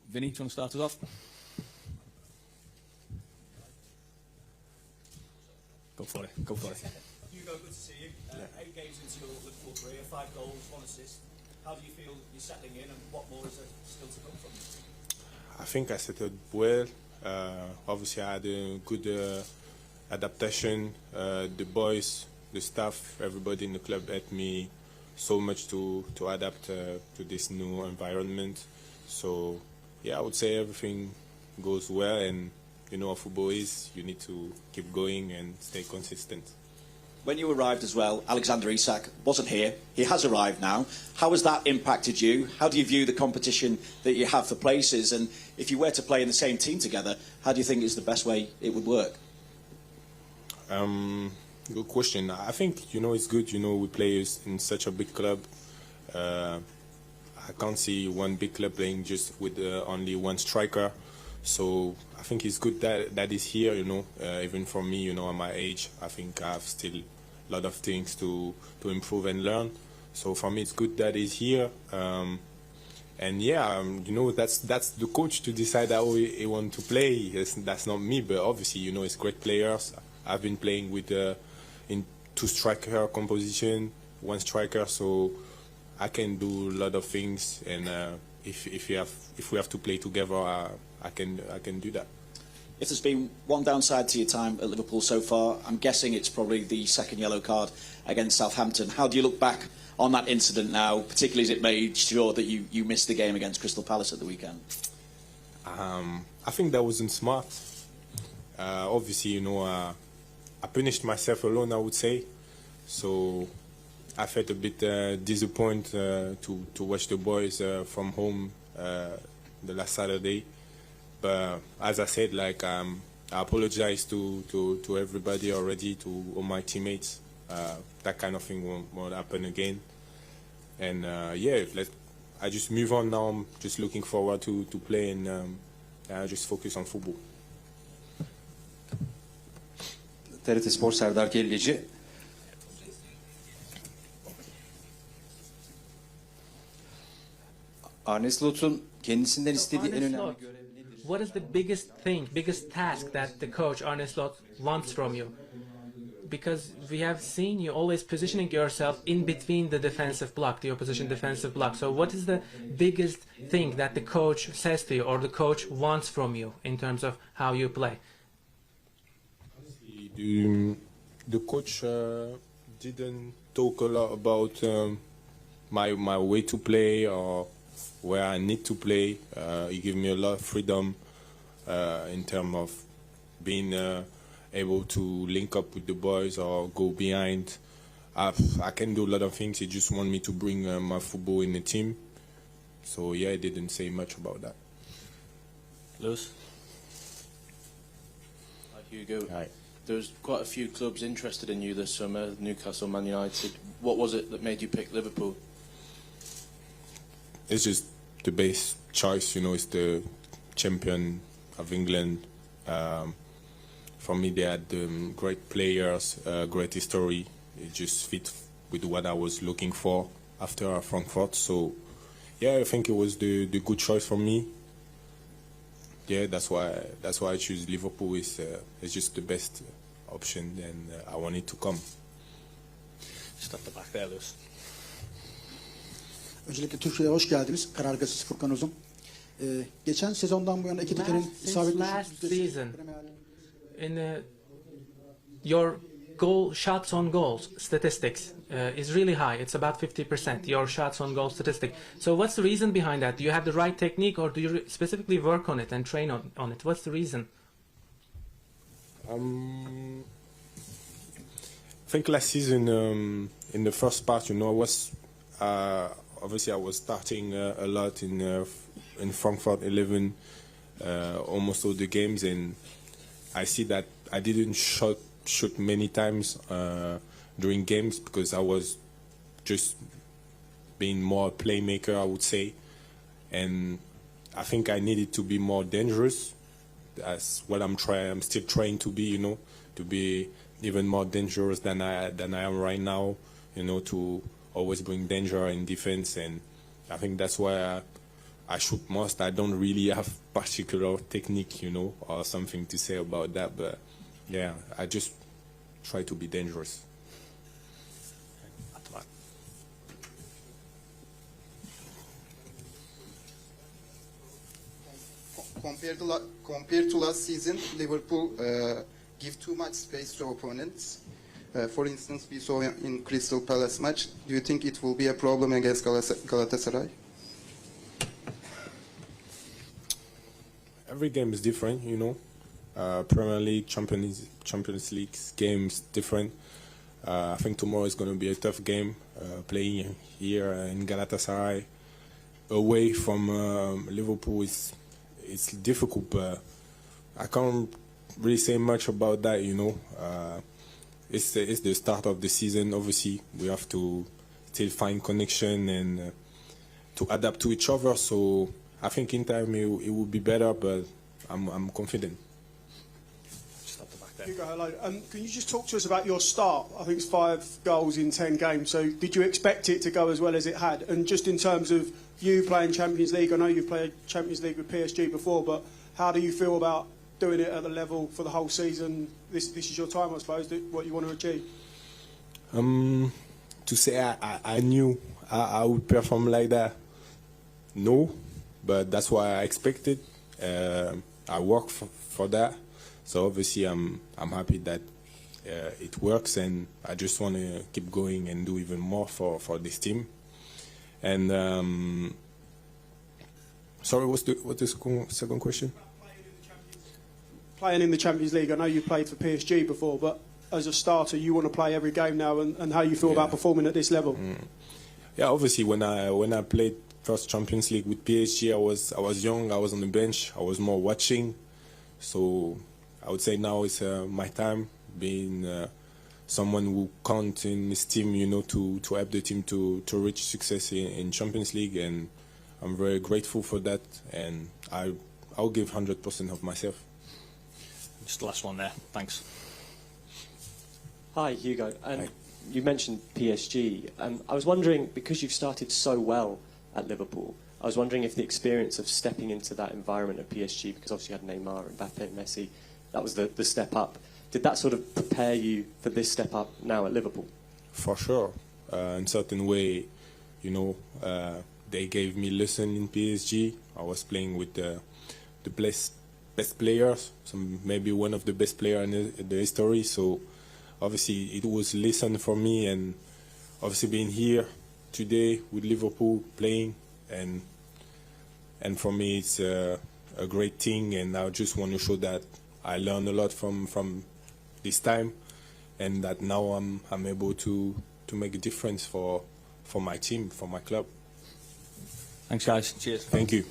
Vinny, do you want to start us off? Go for it. Go for it. Hugo, good to see you. 8 games into your Liverpool career, 5 goals, 1 assist. How do you feel you're settling in, and what more is there still to come from you? I think I settled well. Obviously, I had a good adaptation. The boys, the staff, everybody in the club helped me so much to adapt to this new environment. So, yeah, I would say everything goes well, and you know how football is. You need to keep going and stay consistent. When you arrived as well, Alexander Isak wasn't here. He has arrived now. How has that impacted you? How do you view the competition that you have for places? And if you were to play in the same team together, how do you think is the best way it would work? Good question. I think, you know, it's good, you know, we play in such a big club. I can't see one big club playing just with only one striker. So I think it's good that is here, you know, even for me, you know, at my age, I think I have still a lot of things to improve and learn. So for me, it's good that he's here. And yeah, you know, that's the coach to decide how he want to play. That's not me, but obviously, you know, it's great players. I've been playing with in 2 striker composition, 1 striker, so I can do a lot of things. And if we have to play together, I can do that. If there's been one downside to your time at Liverpool so far, I'm guessing it's probably the second yellow card against Southampton. How do you look back on that incident now, particularly as it made sure that you missed the game against Crystal Palace at the weekend? I think that wasn't smart. Obviously, you know, I punished myself alone, I would say. So I felt a bit disappointed to watch the boys from home the last Saturday. But as I said, like I apologize to everybody already, to all my teammates. That kind of thing won't happen again. And yeah, I just move on now. I'm just looking forward to play and just focus on football. TRT Spor Serdar Kelleci. Arne Slot'un kendisinden istediği en önemli görev nedir? What is the biggest task that the coach Arne Slot wants from you? Because we have seen you always positioning yourself in between the defensive block, the opposition defensive block. So what is the biggest thing that the coach says to you, or the coach wants from you in terms of how you play? The coach didn't talk a lot about my way to play or where I need to play. He gave me a lot of freedom in terms of being able to link up with the boys or go behind. I can do a lot of things. He just want me to bring my football in the team. So yeah, he didn't say much about that. Lewis? Hi, Hugo. Hi. There's quite a few clubs interested in you this summer, Newcastle, Man United. What was it that made you pick Liverpool? It's just the best choice, you know, it's the champion of England. For me, they had great players, great history. It just fit with what I was looking for after Frankfurt. So, yeah, I think it was the good choice for me. Yeah, that's why I choose Liverpool. It's just the best option, and I want it to come. Just at the back there, Lewis. Öncelikle Türkiye'ye hoş geldiniz. Karar gazetesi Furkan Uzun. Geçen sezondan bu yana Ekitike'nin isabetli last season, in your shots on goals statistics is really high. It's about 50%, your shots on goal statistic. So what's the reason behind that? Do you have the right technique, or do you specifically work on it and train on it? What's the reason? I think last season, in the first part, you know, obviously I was starting a lot in Frankfurt 11, almost all the games, and I see that I didn't shoot many times during games because I was just being more a playmaker, I would say, and I think I needed to be more dangerous. That's what I'm still trying to be, you know, to be even more dangerous than I am right now, you know, to always bring danger in defense. And I think that's why I shoot most. I don't really have particular technique, you know, or something to say about that. But yeah, I just try to be dangerous. At the back. Compared to last season, Liverpool give too much space to opponents. For instance, we saw in Crystal Palace match. Do you think it will be a problem against Galatasaray? Every game is different, you know. Premier League, Champions League games different. I think tomorrow is going to be a tough game. Playing here in Galatasaray, away from Liverpool, it's difficult. But I can't really say much about that, you know. It's the start of the season. Obviously, we have to still find connection and to adapt to each other. So I think in time it will be better, but I'm confident. Just up the back there. Hugo, hello. Can you just talk to us about your start? I think it's 5 goals in 10 games. So did you expect it to go as well as it had? And just in terms of you playing Champions League, I know you've played Champions League with PSG before, but how do you feel about doing it at the level for the whole season? This is your time, I suppose, what you want to achieve. To say I knew I would perform like that, no, but that's what I expected. I worked for that, so obviously I'm happy that it works, and I just want to keep going and do even more for this team. And sorry, what's the second question? Playing in the Champions League, I know you played for PSG before, but as a starter, you want to play every game now, and how you feel about performing at this level? Yeah, obviously when I played first Champions League with PSG, I was young, I was on the bench, I was more watching. So I would say now it's my time, being someone who counts in his team, you know, to help the team to reach success in Champions League, and I'm very grateful for that, and I'll give 100% of myself. Just the last one there. Thanks. Hi, Hugo. You mentioned PSG. I was wondering, because you've started so well at Liverpool, I was wondering if the experience of stepping into that environment at PSG, because obviously you had Neymar, Mbappe, Messi, that was the step up. Did that sort of prepare you for this step up now at Liverpool? For sure. In certain way, you know, they gave me lesson in PSG. I was playing with the best players, maybe one of the best players in the history. So obviously it was a lesson for me, and obviously being here today with Liverpool playing, and for me it's a great thing, and I just want to show that I learned a lot from this time, and that now I'm able to make a difference for my team, for my club. Thanks, guys. Cheers. Thank you.